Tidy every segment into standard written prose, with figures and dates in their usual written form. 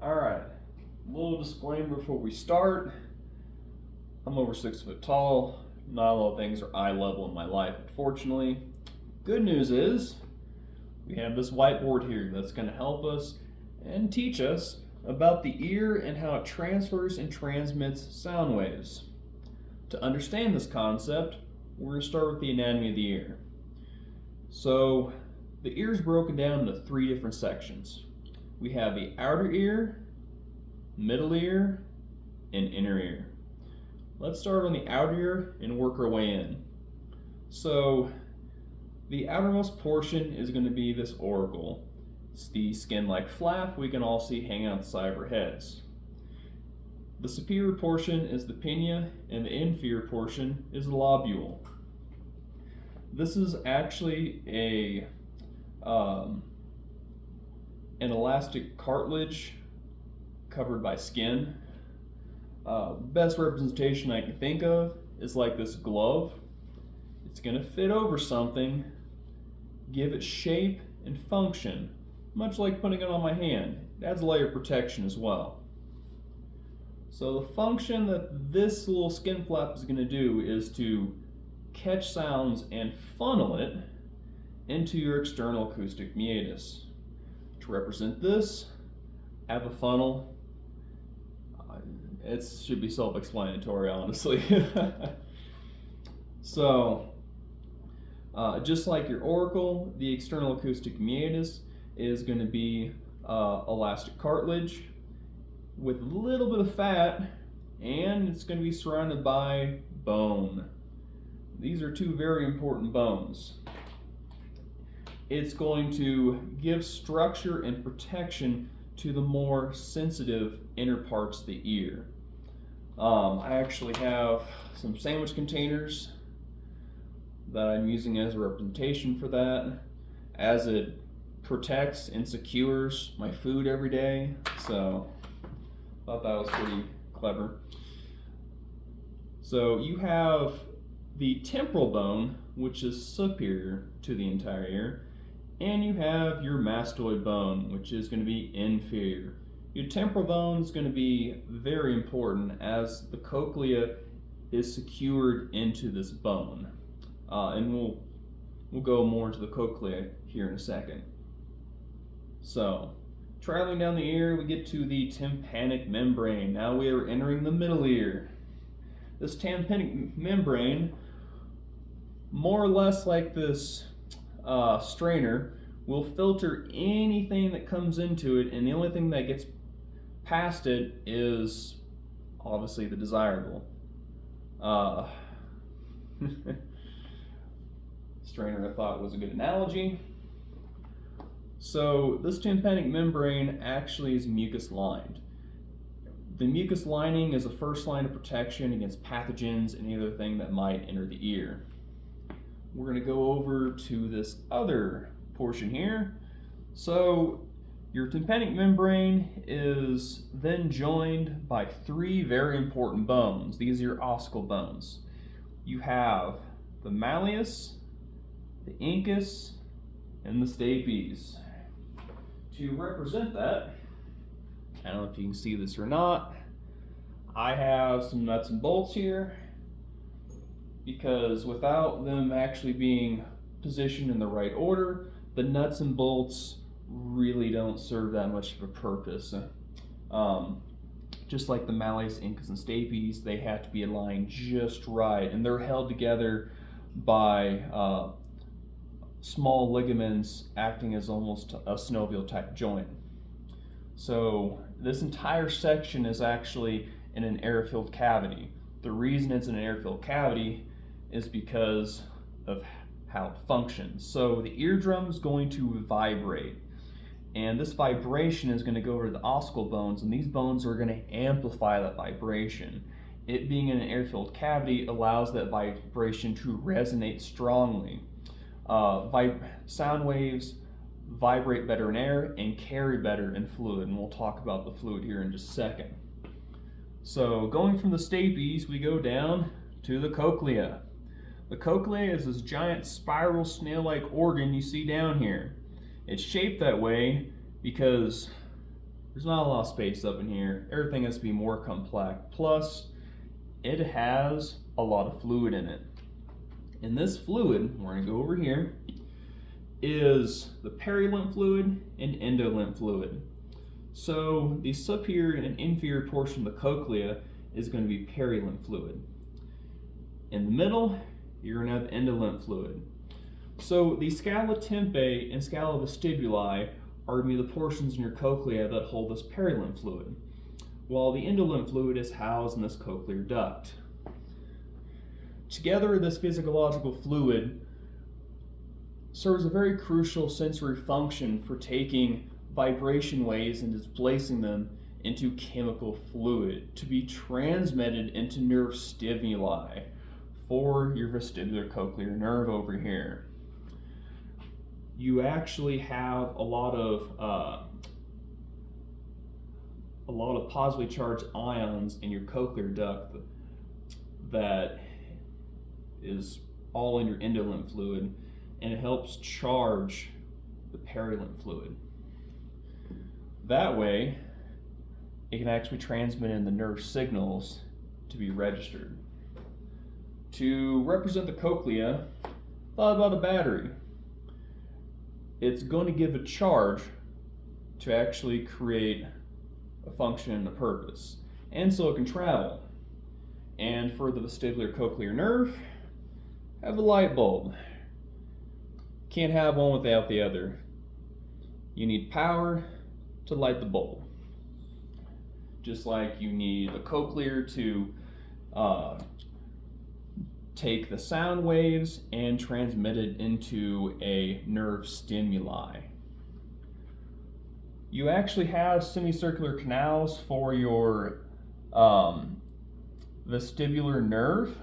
Alright, little disclaimer before we start. I'm over 6 foot tall. Not a lot of things are eye level in my life, unfortunately. Good news is, we have this whiteboard here that's going to help us and teach us about the ear and how it transfers and transmits sound waves. To understand this concept, we're going to start with the anatomy of the ear. So, the ear is broken down into 3 different sections. We have the outer ear, middle ear, and inner ear. Let's start on the outer ear and work our way in. So, the outermost portion is going to be this auricle. It's the skin-like flap we can all see hanging out the side of our heads. The superior portion is the pinna, and the inferior portion is the lobule. This is actually an elastic cartilage covered by skin. Best representation I can think of is like this glove. It's going to fit over something, give it shape and function, much like putting it on my hand. It adds a layer of protection as well. So the function that this little skin flap is going to do is to catch sounds and funnel it into your external acoustic meatus. To represent this, I have a funnel. It should be self-explanatory, honestly. So, just like your auricle, the external acoustic meatus is going to be elastic cartilage with a little bit of fat, and it's going to be surrounded by bone. These are 2 very important bones. It's going to give structure and protection to the more sensitive inner parts of the ear. I actually have some sandwich containers that I'm using as a representation for that, as it protects and secures my food every day. So I thought that was pretty clever. So you have the temporal bone, which is superior to the entire ear, and you have your mastoid bone, which is going to be inferior. Your temporal bone is going to be very important as the cochlea is secured into this bone. And we'll go more into the cochlea here in a second. So, traveling down the ear, we get to the tympanic membrane. Now we are entering the middle ear. This tympanic membrane, more or less like this strainer, will filter anything that comes into it, and the only thing that gets past it is obviously the desirable. Strainer I thought was a good analogy. So this tympanic membrane actually is mucus lined. The mucus lining is a first line of protection against pathogens and any other thing that might enter the ear. We're going to go over to this other portion here. So your tympanic membrane is then joined by 3 very important bones. These are your ossicle bones. You have the malleus, the incus, and the stapes. To represent that, I don't know if you can see this or not, I have some nuts and bolts here, because without them actually being positioned in the right order, the nuts and bolts really don't serve that much of a purpose. Just like the malleus, incus, and stapes, they have to be aligned just right, and they're held together by small ligaments acting as almost a synovial type joint. So this entire section is actually in an air-filled cavity. The reason it's in an air-filled cavity is because of how it functions. So the eardrum is going to vibrate, and this vibration is going to go over to the ossicle bones, and these bones are going to amplify that vibration. It being in an air-filled cavity allows that vibration to resonate strongly. Sound waves vibrate better in air and carry better in fluid, and we'll talk about the fluid here in just a second. So going from the stapes, we go down to the cochlea. The cochlea is this giant spiral snail-like organ you see down here. It's shaped that way because There's not a lot of space up in here. Everything has to be more complex. Plus, it has a lot of fluid in it. And this fluid, we're going to go over here, is the perilymph fluid and endolymph fluid. So the superior and inferior portion of the cochlea is going to be perilymph fluid. In the middle, you're going to have endolymph fluid. So the scala tympani and scala vestibuli are going to be the portions in your cochlea that hold this perilymph fluid, while the endolymph fluid is housed in this cochlear duct. Together, this physiological fluid serves a very crucial sensory function for taking vibration waves and displacing them into chemical fluid to be transmitted into nerve stimuli for your vestibular cochlear nerve over here. You actually have a lot of positively charged ions in your cochlear duct that is all in your endolymph fluid, and it helps charge the perilymph fluid. That way, it can actually transmit in the nerve signals to be registered. To represent the cochlea, thought about a battery. It's going to give a charge to actually create a function and a purpose, and so it can travel. And for the vestibular cochlear nerve, have a light bulb. Can't have one without the other. You need power to light the bulb. Just like you need the cochlear to take the sound waves and transmit it into a nerve stimuli. You actually have semicircular canals for your vestibular nerve,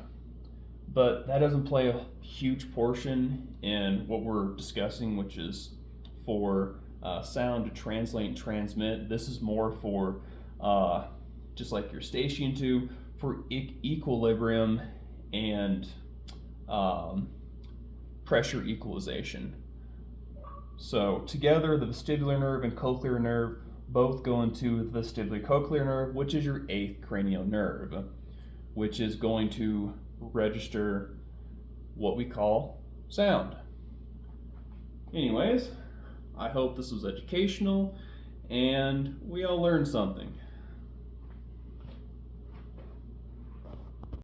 but that doesn't play a huge portion in what we're discussing, which is for sound to translate and transmit. This is more for, just like your Eustachian tube, for equilibrium and pressure equalization. So together, the vestibular nerve and cochlear nerve both go into the vestibular cochlear nerve, which is your 8th cranial nerve, which is going to register what we call sound. Anyways, I hope this was educational and we all learned something.